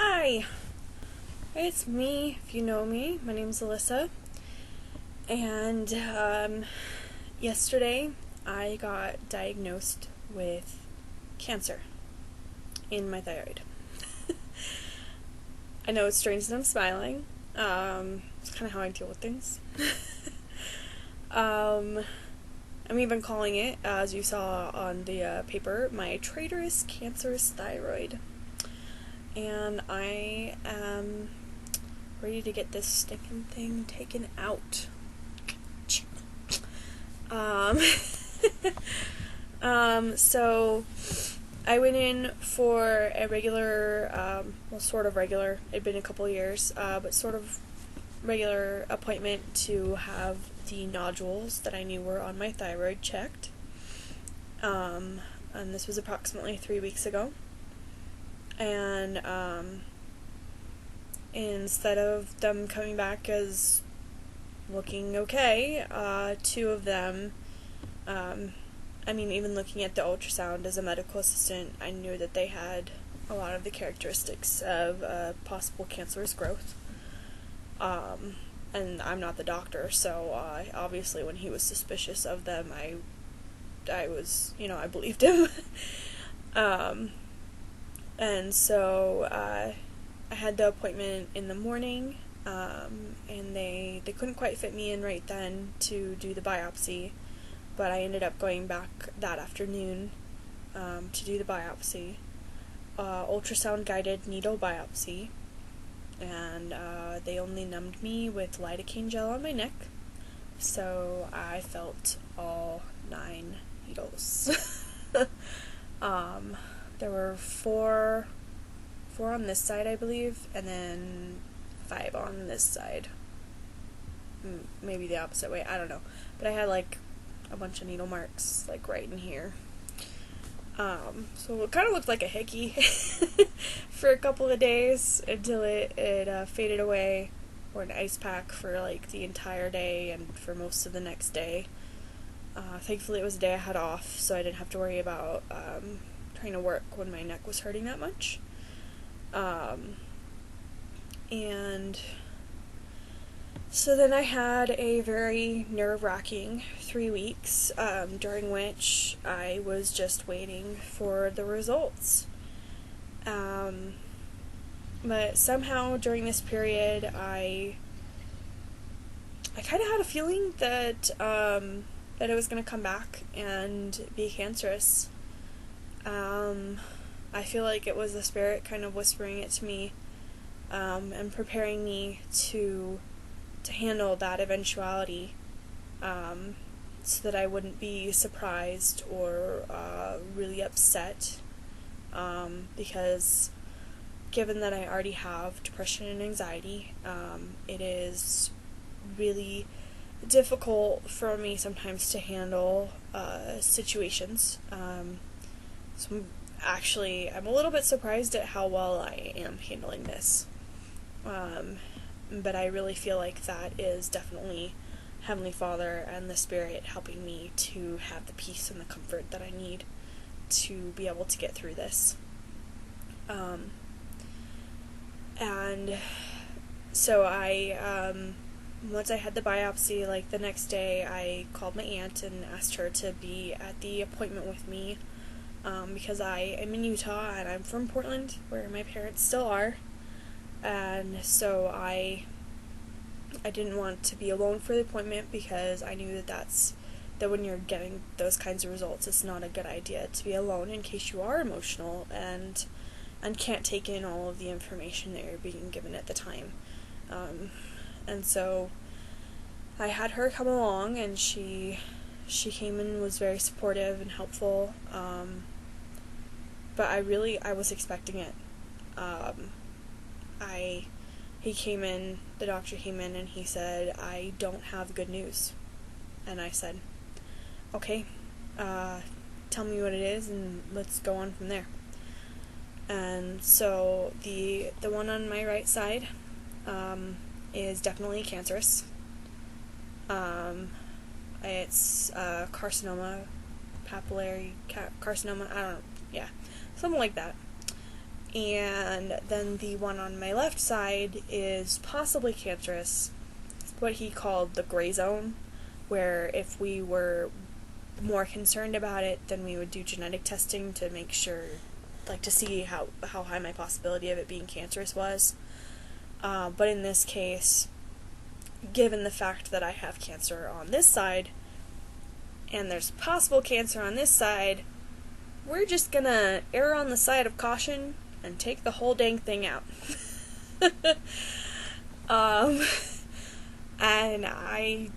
Hi, it's me, if you know me. My name's Alyssa, and yesterday I got diagnosed with cancer in my thyroid. I know it's strange that I'm smiling. It's kind of how I deal with things. I'm even calling it, as you saw on the paper, my Traitorous Cancerous Thyroid. And I am ready to get this stinking thing taken out. So I went in for a regular, sort of regular, it'd been a couple years, but sort of regular appointment to have the nodules that I knew were on my thyroid checked. And this was approximately 3 weeks ago. And instead of them coming back as looking okay, two of them, even looking at the ultrasound as a medical assistant, I knew that they had a lot of the characteristics of possible cancerous growth. And I'm not the doctor, so obviously when he was suspicious of them, I was, I believed him. And so I had the appointment in the morning, and they couldn't quite fit me in right then to do the biopsy, but I ended up going back that afternoon to do the biopsy. Ultrasound-guided needle biopsy, and they only numbed me with lidocaine gel on my neck, so I felt all 9 needles. There were four on this side, I believe, and then 5 on this side. Maybe the opposite way, I don't know. But I had a bunch of needle marks right in here. So it kind of looked like a hickey for a couple of days until it faded away, or an ice pack for the entire day and for most of the next day. Thankfully it was a day I had off, so I didn't have to worry about trying to work when my neck was hurting that much. And so then I had a very nerve-wracking 3 weeks, during which I was just waiting for the results. But somehow during this period, I kind of had a feeling that it was going to come back and be cancerous. I feel like it was the spirit kind of whispering it to me, and preparing me to handle that eventuality, so that I wouldn't be surprised or really upset, because given that I already have depression and anxiety, it is really difficult for me sometimes to handle situations. So I'm a little bit surprised at how well I am handling this. But I really feel like that is definitely Heavenly Father and the Spirit helping me to have the peace and the comfort that I need to be able to get through this. And so once I had the biopsy, the next day, I called my aunt and asked her to be at the appointment with me, because I am in Utah and I'm from Portland, where my parents still are. And so I didn't want to be alone for the appointment, because I knew that when you're getting those kinds of results, it's not a good idea to be alone in case you are emotional and can't take in all of the information that you're being given at the time. And so I had her come along, and she came and was very supportive and helpful, but I was expecting it. The doctor came in and he said, "I don't have good news." And I said, "Okay, tell me what it is and let's go on from there." And so the one on my right side is definitely cancerous. It's carcinoma, papillary carcinoma, something like that. and then the one on my left side is possibly cancerous. It's what he called the gray zone, where if we were more concerned about it, then we would do genetic testing to make sure, like, to see how high my possibility of it being cancerous was. But in this case, given the fact that I have cancer on this side, and there's possible cancer on this side, we're just gonna err on the side of caution and take the whole dang thing out. And I'm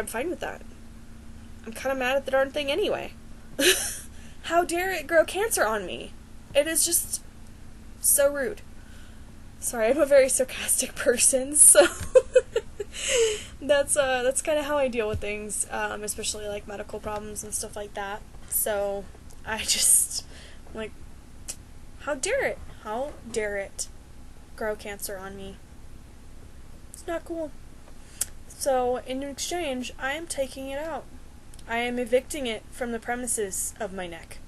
fine with that. I'm kind of mad at the darn thing anyway. How dare it grow cancer on me? It is just so rude. Sorry, I'm a very sarcastic person, so that's kind of how I deal with things, especially like medical problems and stuff like that. So I just, like, how dare it? How dare it grow cancer on me? It's not cool. So in exchange, I am taking it out. I am evicting it from the premises of my neck.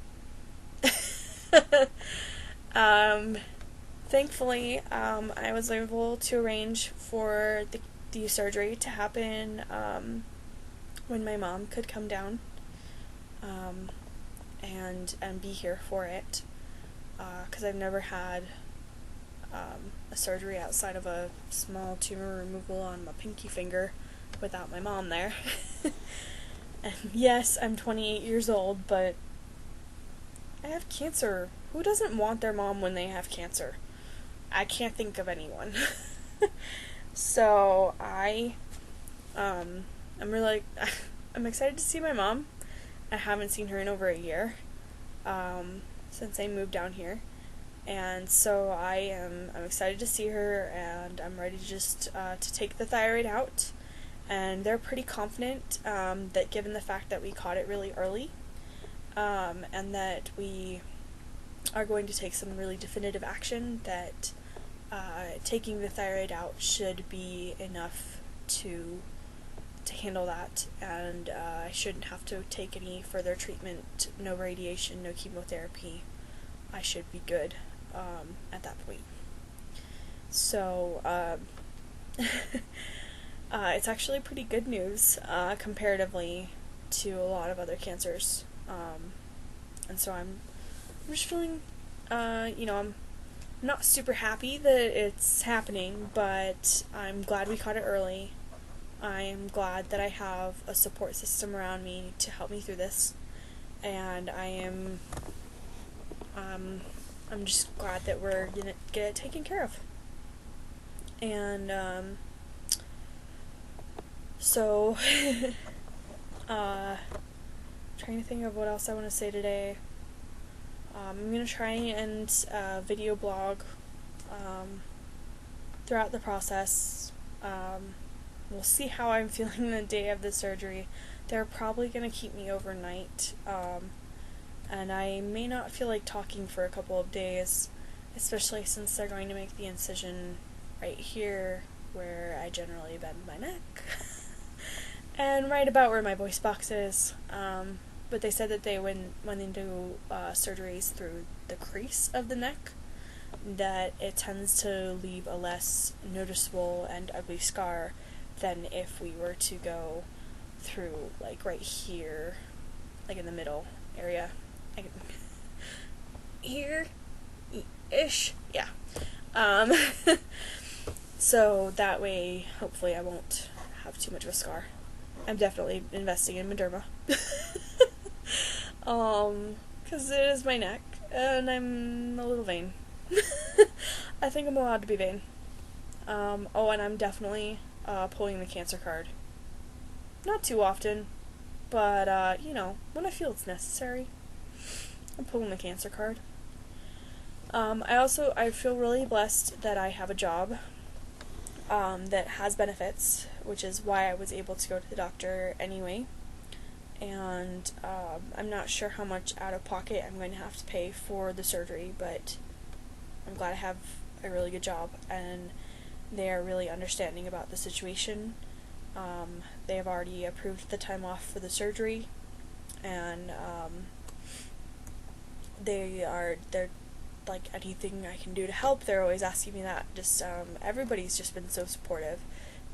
Thankfully, I was able to arrange for the surgery to happen when my mom could come down and be here for it, because I've never had a surgery outside of a small tumor removal on my pinky finger without my mom there. And yes, I'm 28 years old, but I have cancer. Who doesn't want their mom when they have cancer? I can't think of anyone. So I'm excited to see my mom. I haven't seen her in over a year, since I moved down here. And so I'm excited to see her, and I'm ready just to take the thyroid out. And they're pretty confident that given the fact that we caught it really early, and that we are going to take some really definitive action, that taking the thyroid out should be enough to handle that, and I shouldn't have to take any further treatment, no radiation, no chemotherapy. I should be good at that point. So it's actually pretty good news comparatively to a lot of other cancers, and so I'm just feeling, I'm not super happy that it's happening, but I'm glad we caught it early. I'm glad that I have a support system around me to help me through this, and I'm just glad that we're gonna get it taken care of. And so trying to think of what else I want to say today. I'm gonna try and video blog throughout the process. We'll see how I'm feeling the day of the surgery. They're probably gonna keep me overnight, and I may not feel like talking for a couple of days, especially since they're going to make the incision right here where I generally bend my neck, and right about where my voice box is. But they said that when they do surgeries through the crease of the neck, that it tends to leave a less noticeable and ugly scar than if we were to go through, like, right here, like in the middle area. Here-ish, yeah. So that way, hopefully I won't have too much of a scar. I'm definitely investing in Mederma. Because it is my neck, and I'm a little vain. I think I'm allowed to be vain. And I'm definitely pulling the cancer card. Not too often, but, when I feel it's necessary, I'm pulling the cancer card. I feel really blessed that I have a job that has benefits, which is why I was able to go to the doctor anyway. And I'm not sure how much out of pocket I'm going to have to pay for the surgery, but I'm glad I have a really good job, and they are really understanding about the situation. They have already approved the time off for the surgery, and they're like anything I can do to help. They're always asking me that. Just everybody's just been so supportive,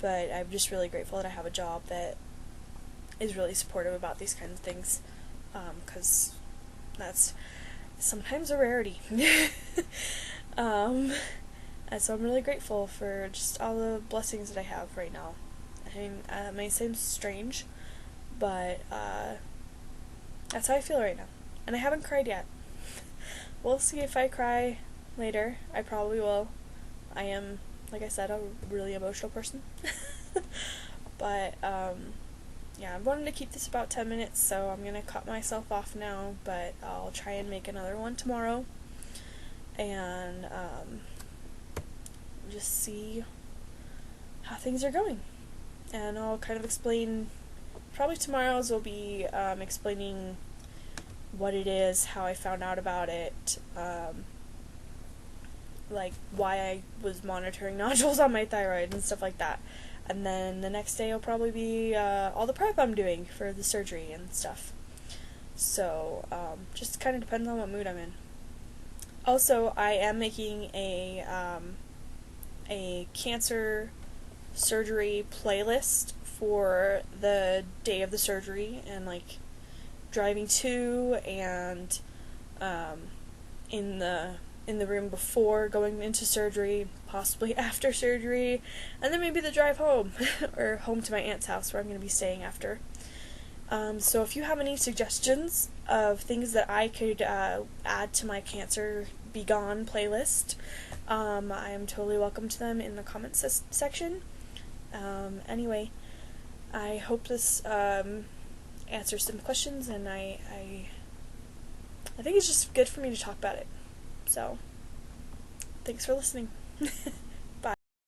but I'm just really grateful that I have a job that is really supportive about these kinds of things, because that's sometimes a rarity. And so I'm really grateful for just all the blessings that I have right now. I mean, it may seem strange, but that's how I feel right now. And I haven't cried yet. We'll see if I cry later. I probably will. I am, like I said, a really emotional person. But, yeah, I wanted to keep this about 10 minutes, so I'm gonna cut myself off now, but I'll try and make another one tomorrow. And, just see how things are going. And I'll kind of explain, probably tomorrow's will be explaining what it is, how I found out about it, like why I was monitoring nodules on my thyroid and stuff like that. And then the next day will probably be all the prep I'm doing for the surgery and stuff. So just kind of depends on what mood I'm in. Also, I am making a cancer surgery playlist for the day of the surgery, and like driving to and in the room before going into surgery, possibly after surgery, and then maybe the drive home or home to my aunt's house where I'm going to be staying after. So if you have any suggestions of things that I could add to my Cancer Be Gone playlist, I am totally welcome to them in the comments section. Anyway, I hope this answers some questions, and I think it's just good for me to talk about it. So, thanks for listening.